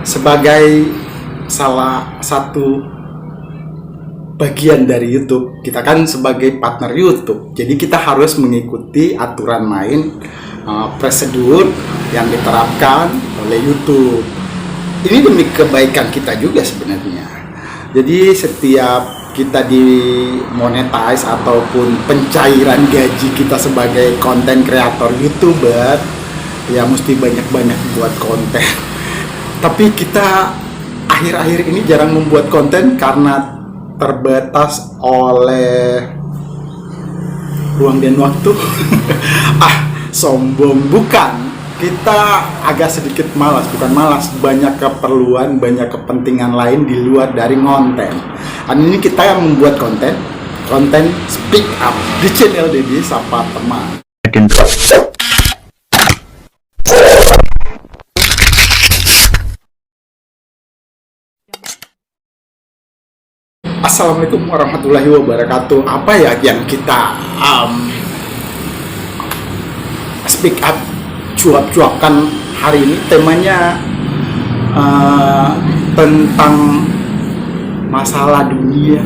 sebagai salah satu bagian dari YouTube, kita kan sebagai partner YouTube, jadi kita harus mengikuti aturan main, prosedur yang diterapkan oleh YouTube. Ini demi kebaikan kita juga sebenarnya. Jadi setiap kita dimonetize ataupun pencairan gaji kita sebagai konten kreator YouTuber, ya mesti banyak-banyak buat konten. Tapi kita akhir-akhir ini jarang membuat konten karena terbatas oleh ruang dan waktu. Sombong bukan. Kita agak sedikit malas, bukan malas, banyak keperluan, banyak kepentingan lain di luar dari konten. Dan ini kita yang membuat konten Speak Up di channel Deddy Sapa Teman. Assalamualaikum warahmatullahi wabarakatuh. Apa ya yang kita speak up, cuap-cuapkan hari ini? Temanya tentang masalah dunia.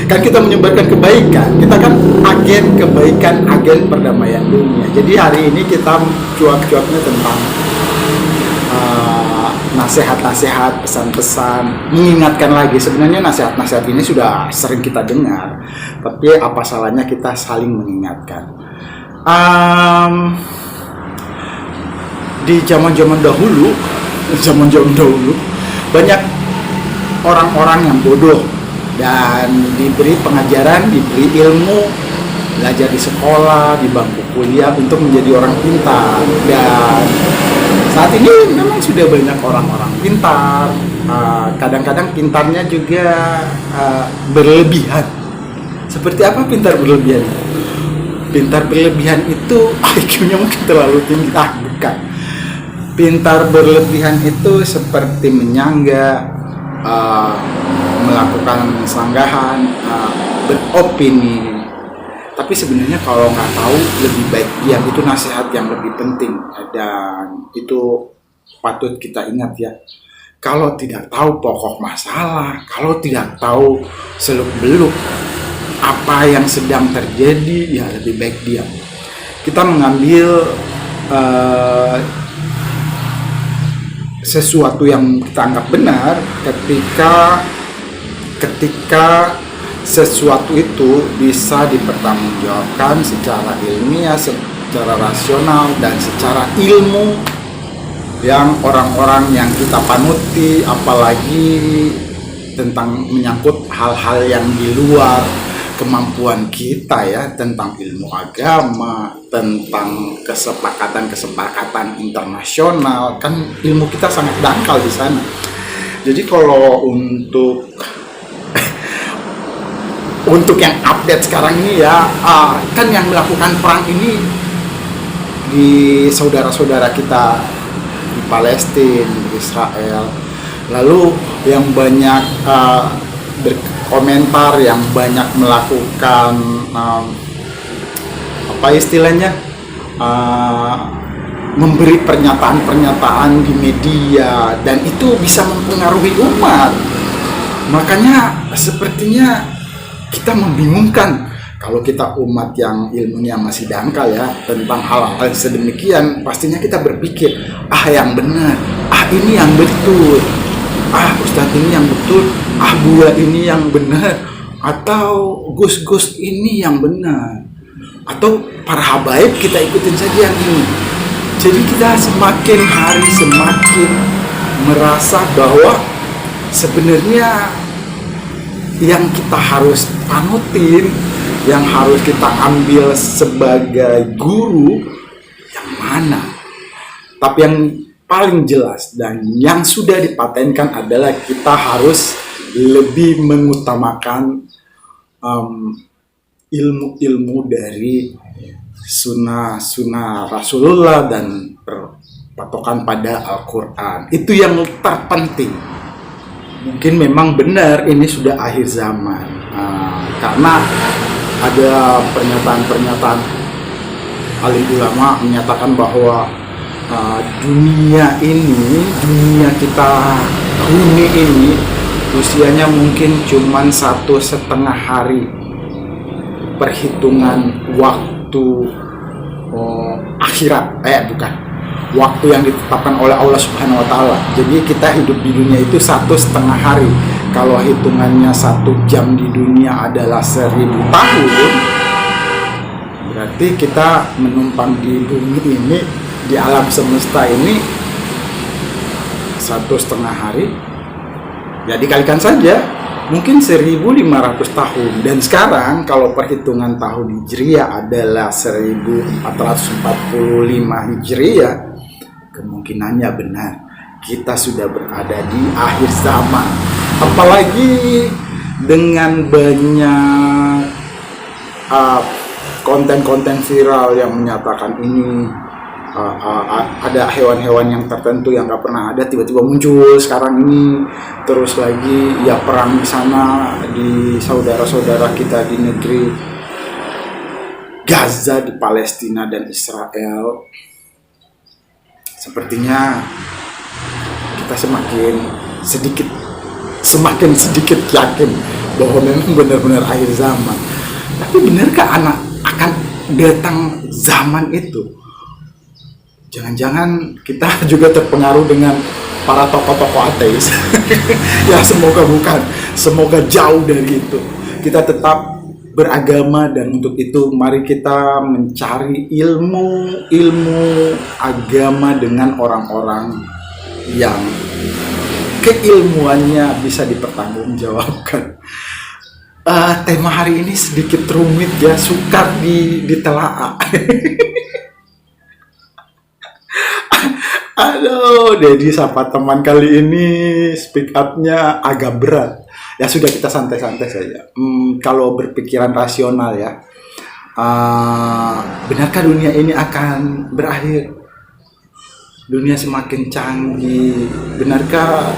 Kan kita menyebarkan kebaikan, kita kan agen kebaikan, agen perdamaian dunia. Jadi hari ini kita cuap-cuapnya tentang nasihat-nasihat, pesan-pesan, mengingatkan lagi. Sebenarnya nasihat-nasihat ini sudah sering kita dengar, tapi apa salahnya kita saling mengingatkan. Di zaman-zaman dahulu banyak orang-orang yang bodoh dan diberi pengajaran, diberi ilmu, belajar di sekolah, di bangku kuliah untuk menjadi orang pintar. Dan saat ini memang sudah banyak orang-orang pintar, kadang-kadang pintarnya juga berlebihan. Seperti apa pintar berlebihan? Pintar berlebihan itu IQ-nya mungkin terlalu tinggi. Bukan. Pintar berlebihan itu seperti menyangga, melakukan sanggahan, beropini. Tapi sebenarnya kalau nggak tahu, lebih baik diam. Itu nasihat yang lebih penting, dan itu patut kita ingat ya. Kalau tidak tahu pokok masalah, kalau tidak tahu seluk-beluk apa yang sedang terjadi, ya lebih baik diam. Kita mengambil sesuatu yang kita anggap benar ketika sesuatu itu bisa dipertanggungjawabkan secara ilmiah, secara rasional, dan secara ilmu yang orang-orang yang kita panuti, apalagi tentang menyangkut hal-hal yang di luar kemampuan kita ya, tentang ilmu agama, tentang kesepakatan internasional, kan ilmu kita sangat dangkal di sana. Jadi kalau untuk yang update sekarang ini ya, kan yang melakukan perang ini di saudara-saudara kita di Palestina, di Israel. Lalu yang banyak berkomentar, yang banyak melakukan memberi pernyataan-pernyataan di media, dan itu bisa mempengaruhi umat. Makanya sepertinya kita membingungkan kalau kita umat yang ilmunya masih dangkal ya tentang hal-hal sedemikian. Pastinya kita berpikir, yang benar, ini yang betul, ustadz ini yang betul, buya ini yang benar, atau gus-gus ini yang benar, atau para habaib kita ikutin saja yang ini. Jadi kita semakin hari semakin merasa bahwa sebenarnya yang kita harus panutin, yang harus kita ambil sebagai guru yang mana. Tapi yang paling jelas dan yang sudah dipatenkan adalah kita harus lebih mengutamakan ilmu-ilmu dari sunnah Rasulullah dan berpatokan pada Al-Quran. Itu yang terpenting. Mungkin memang benar ini sudah akhir zaman, karena ada pernyataan-pernyataan alim ulama menyatakan bahwa dunia kita huni ini usianya mungkin cuman 1,5 hari perhitungan waktu akhirat, bukan, waktu yang ditetapkan oleh Allah Subhanahu Wa Taala. Jadi kita hidup di dunia itu 1,5 hari. Kalau hitungannya 1 jam di dunia adalah 1.000 tahun, berarti kita menumpang di bumi ini, di alam semesta ini 1,5 hari. Ya dikalikan saja, mungkin 1.500 tahun. Dan sekarang kalau perhitungan tahun Hijriah adalah 1445 Hijriah, kemungkinannya benar, kita sudah berada di akhir zaman. Apalagi dengan banyak konten-konten viral yang menyatakan ini ada hewan-hewan yang tertentu yang gak pernah ada tiba-tiba muncul sekarang ini. Terus lagi ya perang di sana di saudara-saudara kita di negeri Gaza, di Palestina dan Israel. Sepertinya kita semakin sedikit yakin bahwa memang benar-benar akhir zaman. Tapi benarkah akan datang zaman itu? Jangan-jangan kita juga terpengaruh dengan para tokoh-tokoh ateis. Ya semoga bukan, semoga jauh dari itu. Kita tetap beragama, dan untuk itu mari kita mencari ilmu agama dengan orang-orang yang keilmuannya bisa dipertanggungjawabkan. Tema hari ini sedikit rumit ya, sukar ditelaah. Aduh, Dedi sapa teman kali ini speak up-nya agak berat. Ya sudah, kita santai-santai saja. Kalau berpikiran rasional ya, benarkah dunia ini akan berakhir? Dunia semakin canggih, benarkah?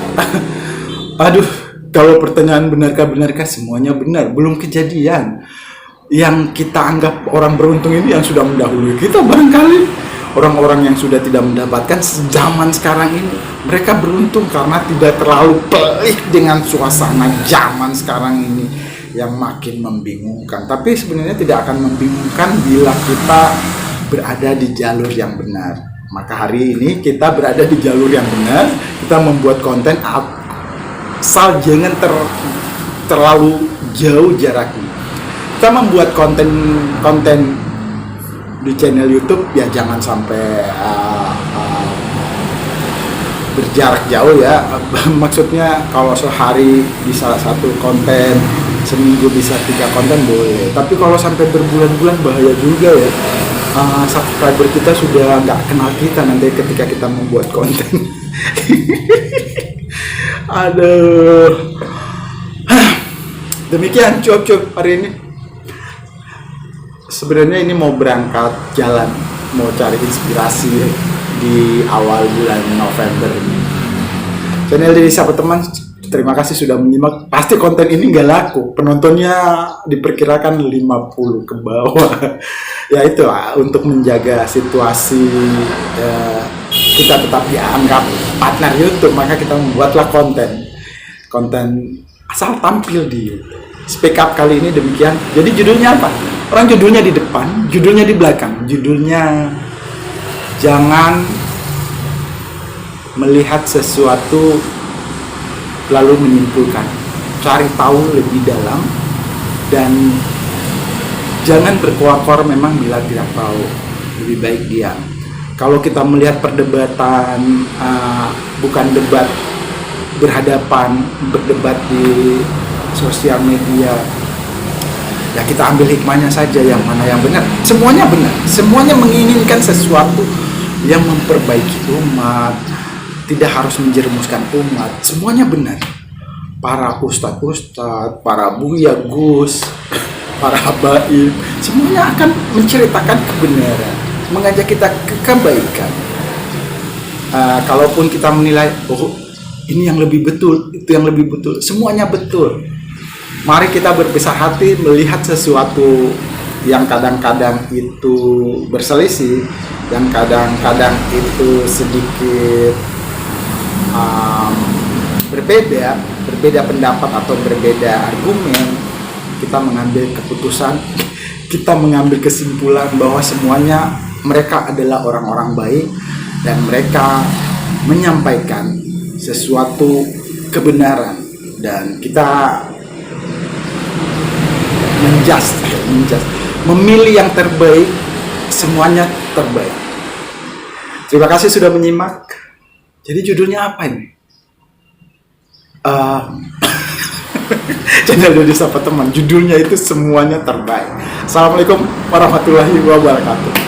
Aduh, kalau pertanyaan benarkah semuanya benar, belum kejadian. Yang kita anggap orang beruntung ini yang sudah mendahului kita, barangkali orang-orang yang sudah tidak mendapatkan zaman sekarang ini, mereka beruntung karena tidak terlalu pelik dengan suasana zaman sekarang ini yang makin membingungkan. Tapi sebenarnya tidak akan membingungkan bila kita berada di jalur yang benar. Maka hari ini kita berada di jalur yang benar, kita membuat konten asal jangan terlalu jauh jaraknya. Kita membuat konten di channel YouTube ya jangan sampai berjarak jauh ya. Maksudnya kalau sehari bisa 1 konten, seminggu bisa 3 konten boleh. Tapi kalau sampai berbulan-bulan bahaya juga ya. Subscriber kita sudah nggak kenal kita nanti ketika kita membuat konten. Aduh. Demikian cuap-cuap hari ini. Sebenarnya ini mau berangkat jalan, mau cari inspirasi di awal bulan November ini. Channel Dedi Sapa Teman, terima kasih sudah menyimak. Pasti konten ini nggak laku, penontonnya diperkirakan 50 ke bawah. Ya itulah, untuk menjaga situasi kita tetap dianggap partner YouTube, maka kita membuatlah konten asal tampil di YouTube. Speak up kali ini demikian. Jadi judulnya apa? Orang judulnya di depan, judulnya di belakang. Judulnya jangan melihat sesuatu lalu menyimpulkan. Cari tahu lebih dalam dan jangan berkoar-koar memang bila tidak tahu. Lebih baik diam. Kalau kita melihat perdebatan, bukan debat berhadapan, berdebat di sosial media, ya kita ambil hikmahnya saja, yang mana yang benar. Semuanya benar, semuanya menginginkan sesuatu yang memperbaiki umat, tidak harus menjerumuskan umat. Semuanya benar. Para ustadz, para buya gus, para habaib, semuanya akan menceritakan kebenaran, mengajak kita ke kebaikan. Kalaupun kita menilai, oh ini yang lebih betul, itu yang lebih betul, semuanya betul. Mari kita berpisah hati melihat sesuatu yang kadang-kadang itu berselisih, yang kadang-kadang itu sedikit berbeda pendapat atau berbeda argumen, kita mengambil keputusan, kita mengambil kesimpulan bahwa semuanya mereka adalah orang-orang baik dan mereka menyampaikan sesuatu kebenaran, dan kita memilih yang terbaik, semuanya terbaik. Terima kasih sudah menyimak. Jadi judulnya apa ini? Channel Dodi Sapa Teman, judulnya itu semuanya terbaik. Assalamualaikum warahmatullahi wabarakatuh.